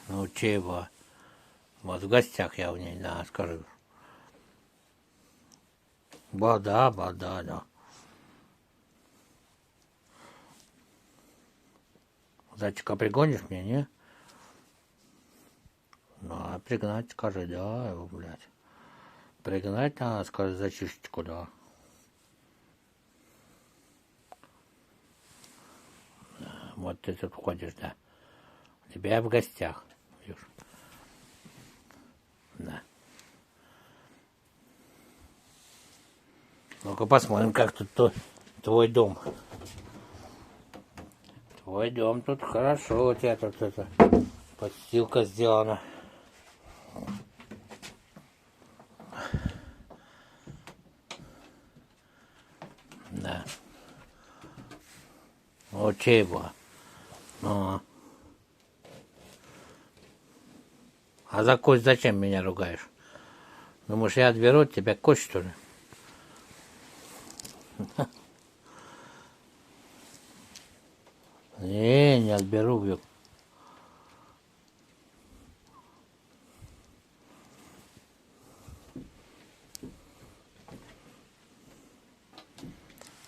Ну чего? Вот в гостях я у ней, да, скажу. Бода, да. Зайчика пригонишь мне, не? Ну, а пригнать, скажи, да, его, блядь. Пригнать надо, скажи, зайчишечку, да. Вот ты тут ходишь, да. У тебя я в гостях, видишь. Да. Ну-ка посмотрим, как тут твой дом. Твой дом тут хорошо, у тебя тут это подстилка сделана. Да. Вот чего? Ну. А за кость зачем меня ругаешь? Думаешь, я отберу от тебя кость, что ли? Не отберу, бью.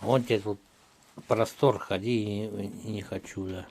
Вон тебе тут простор, ходи и не хочу, да.